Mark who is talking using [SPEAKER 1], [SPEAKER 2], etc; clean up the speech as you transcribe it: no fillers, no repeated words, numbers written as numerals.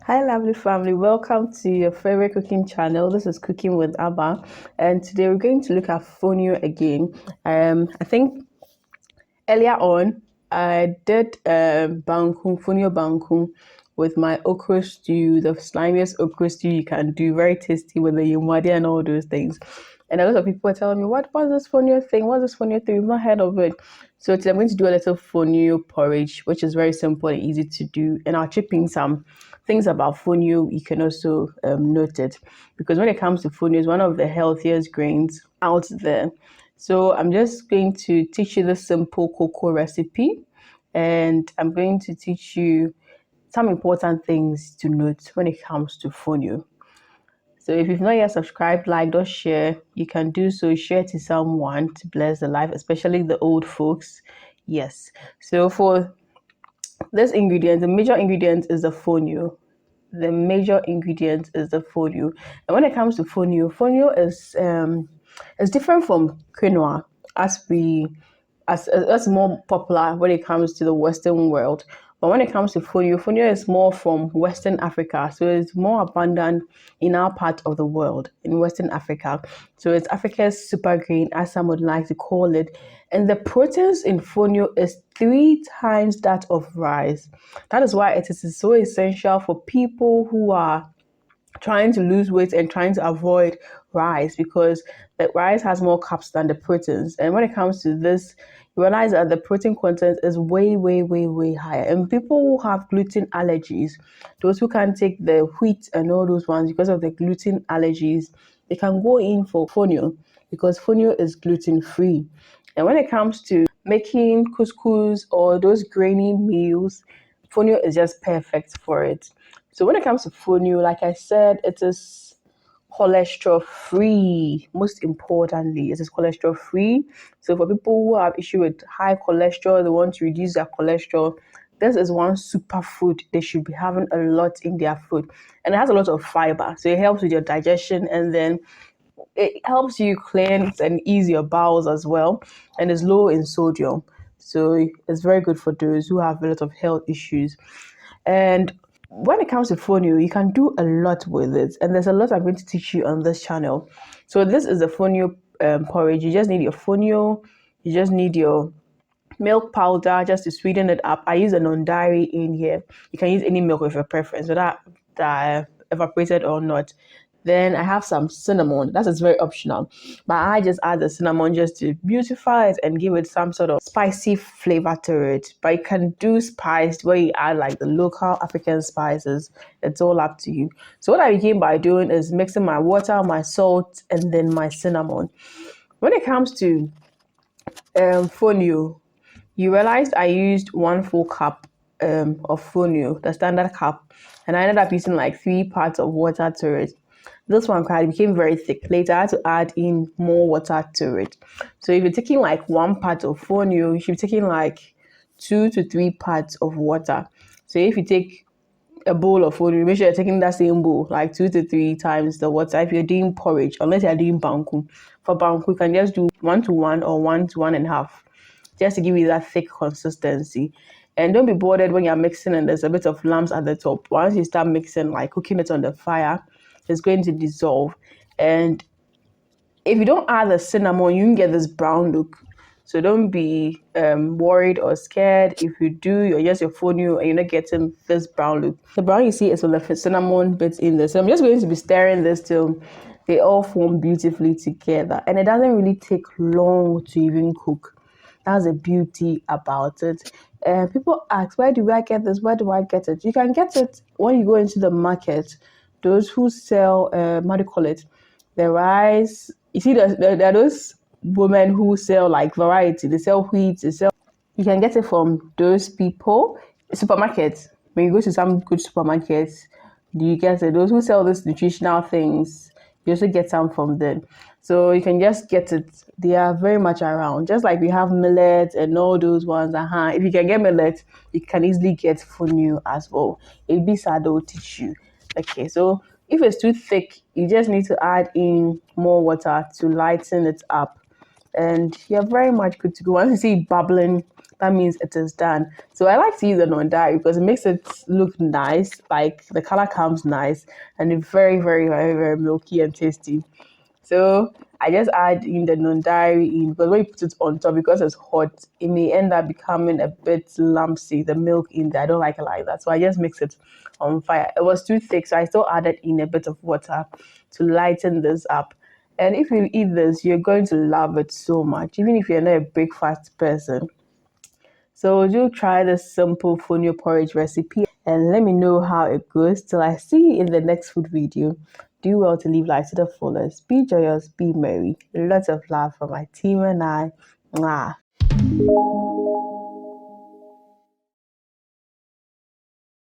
[SPEAKER 1] Hi, lovely family. Welcome to your favorite cooking channel. This is Cooking with Abba, and today we're going to look at fonio again. I think earlier on I did fonio bangkun with my okra stew, the slimiest okra stew you can do, very tasty with the yumwadi and all those things. And a lot of people were telling me, what's this fonio thing? What's this fonio thing? We've not heard of it. So today I'm going to do a little fonio porridge, which is very simple and easy to do. And I'll chip in some things about fonio you can also note it, because when it comes to fonio, it's one of the healthiest grains out there. So I'm just going to teach you the simple cocoa recipe, and I'm going to teach you some important things to note when it comes to fonio. So if you've not yet subscribed, liked, or share, you can do so. Share to someone to bless the life, especially the old folks. Yes. So for this ingredient, the major ingredient is the fonio. The major ingredient is the fonio. And when it comes to fonio is different from quinoa, as we as that's more popular when it comes to the Western world. But when it comes to fonio is more from Western Africa, so it's more abundant in our part of the world, in Western Africa. So it's Africa's super grain, as some would like to call it. And the proteins in fonio is 3 times that of rice. That is why it is so essential for people who are trying to lose weight and trying to avoid rice, because the rice has more carbs than the proteins. And when it comes to this, you realize that the protein content is way higher. And people who have gluten allergies, those who can't take the wheat and all those ones because of the gluten allergies, they can go in for fonio, because fonio is gluten free. And when it comes to making couscous or those grainy meals, fonio is just perfect for it. So when it comes to fonio, like I said, it is cholesterol free. Most importantly, it is cholesterol free. So for people who have issue with high cholesterol, they want to reduce their cholesterol, this is one superfood they should be having a lot in their food. And it has a lot of fiber, so it helps with your digestion, and then it helps you cleanse and ease your bowels as well, and is low in sodium. So it's very good for those who have a lot of health issues. And when it comes to fonio, you can do a lot with it, and there's a lot I'm going to teach you on this channel. So this is the fonio porridge. You just need your fonio, you just need your milk powder just to sweeten it up. I use a non-dairy in here. You can use any milk of your preference, whether that evaporated or not. Then I have some cinnamon. That is very optional, but I just add the cinnamon just to beautify it and give it some sort of spicy flavor to it. But you can do spiced where you add like the local African spices. It's all up to you. So what I begin by doing is mixing my water, my salt, and then my cinnamon. When it comes to fonio, you realized I used 1 full cup of fonio, the standard cup, and I ended up using like 3 parts of water to it. This one kind of became very thick. Later, I had to add in more water to it. So if you're taking like 1 part of fonio, you should be taking like 2 to 3 parts of water. So if you take a bowl of fonio, make sure you're taking that same bowl, like 2 to 3 times the water. If you're doing porridge, unless you're doing banku, for banku, you can just do 1 to 1 or 1 to 1.5, just to give you that thick consistency. And don't be bothered when you're mixing and there's a bit of lumps at the top. Once you start mixing, like cooking it on the fire, it's going to dissolve. And if you don't add the cinnamon, you can get this brown look. So don't be worried or scared. If you do, you're just your fonio and you're not getting this brown look. The brown you see is from the cinnamon bits in there. So I'm just going to be stirring this till they all form beautifully together. And it doesn't really take long to even cook. That's the beauty about it. People ask, where do I get this? Where do I get it? You can get it when you go into the market. Those who sell, what do you call it? The rice. You see, there are those women who sell like variety. They sell wheat. They sell. You can get it from those people. Supermarkets. When you go to some good supermarkets, do you get it? Those who sell these nutritional things, you also get some from them. So you can just get it. They are very much around. Just like we have millet and all those ones. If you can get millet, you can easily get fonio as well. Ebisa will teach you. Okay, so if it's too thick, you just need to add in more water to lighten it up. And you're very much good to go. Once you see it bubbling, that means it is done. So I like to use the non-dairy because it makes it look nice, like the color comes nice, and it's very, very, very, very milky and tasty. So I just add in the non-dairy in because when you put it on top, because it's hot, it may end up becoming a bit lumpy. The milk in there, I don't like it like that. So I just mix it on fire. It was too thick, so I still added in a bit of water to lighten this up. And if you eat this, you're going to love it so much, even if you're not a breakfast person. So do try this simple fonio porridge recipe and let me know how it goes. Till I see you in the next food video. Do well to live life to the fullest. Be joyous, be merry. Lots of love from my team and I. Mwah.